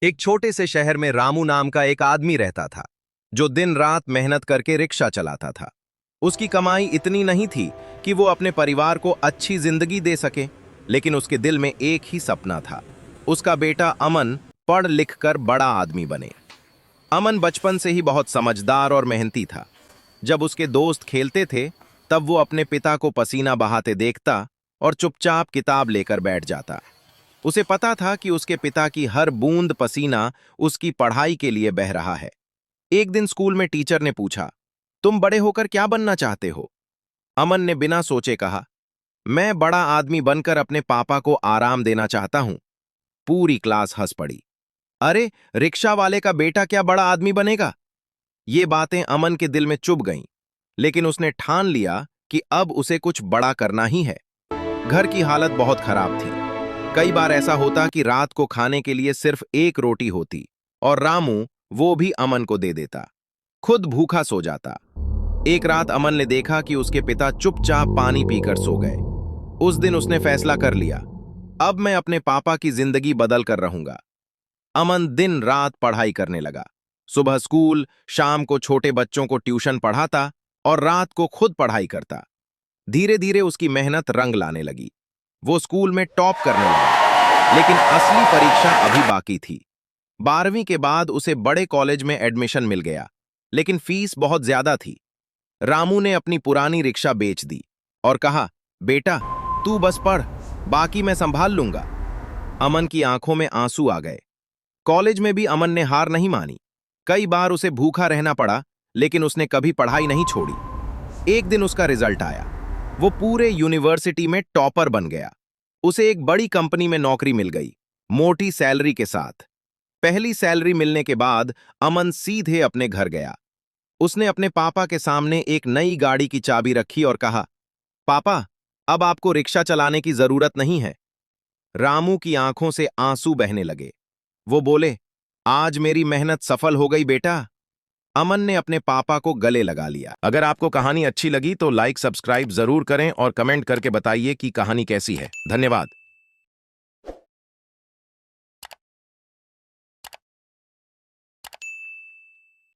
एक छोटे से शहर में रामू नाम का एक आदमी रहता था, जो दिन रात मेहनत करके रिक्शा चलाता था। उसकी कमाई इतनी नहीं थी कि वो अपने परिवार को अच्छी जिंदगी दे सके, लेकिन उसके दिल में एक ही सपना था। उसका बेटा अमन पढ़ लिख कर बड़ा आदमी बने। अमन बचपन से ही बहुत समझदार और मेहनती था। जब उसके दोस्त खेलते थे, तब वो अपने पिता को पसीना बहाते देखता और चुपचाप किताब लेकर बैठ जाता। उसे पता था कि उसके पिता की हर बूंद पसीना उसकी पढ़ाई के लिए बह रहा है। एक दिन स्कूल में टीचर ने पूछा, तुम बड़े होकर क्या बनना चाहते हो? अमन ने बिना सोचे कहा, मैं बड़ा आदमी बनकर अपने पापा को आराम देना चाहता हूं। पूरी क्लास हंस पड़ी। अरे, रिक्शा वाले का बेटा क्या बड़ा आदमी बनेगा? ये बातें अमन के दिल में चुभ गईं, लेकिन उसने ठान लिया कि अब उसे कुछ बड़ा करना ही है। घर की हालत बहुत खराब थी। कई बार ऐसा होता कि रात को खाने के लिए सिर्फ एक रोटी होती और रामू वो भी अमन को दे देता। खुद भूखा सो जाता। एक रात अमन ने देखा कि उसके पिता चुपचाप पानी पीकर सो गए। उस दिन उसने फैसला कर लिया, अब मैं अपने पापा की जिंदगी बदल कर रहूंगा। अमन दिन रात पढ़ाई करने लगा। सुबह स्कूल, शाम को छोटे बच्चों को ट्यूशन पढ़ाता और रात को खुद पढ़ाई करता। धीरे धीरे उसकी मेहनत रंग लाने लगी। वो स्कूल में टॉप करने लगा, लेकिन असली परीक्षा अभी बाकी थी। 12वीं के बाद उसे बड़े कॉलेज में एडमिशन मिल गया, लेकिन फीस बहुत ज्यादा थी। रामू ने अपनी पुरानी रिक्शा बेच दी और कहा, बेटा तू बस पढ़, बाकी मैं संभाल लूंगा। अमन की आंखों में आंसू आ गए। कॉलेज में भी अमन ने हार नहीं मानी। कई बार उसे भूखा रहना पड़ा, लेकिन उसने कभी पढ़ाई नहीं छोड़ी। एक दिन उसका रिजल्ट आया। वो पूरे यूनिवर्सिटी में टॉपर बन गया। उसे एक बड़ी कंपनी में नौकरी मिल गई, मोटी सैलरी के साथ। पहली सैलरी मिलने के बाद अमन सीधे अपने घर गया। उसने अपने पापा के सामने एक नई गाड़ी की चाबी रखी और कहा, पापा, अब आपको रिक्शा चलाने की जरूरत नहीं है। रामू की आंखों से आंसू बहने लगे। वो बोले, आज मेरी मेहनत सफल हो गई बेटा। अमन ने अपने पापा को गले लगा लिया। अगर आपको कहानी अच्छी लगी तो लाइक सब्सक्राइब जरूर करें और कमेंट करके बताइए कि कहानी कैसी है। धन्यवाद।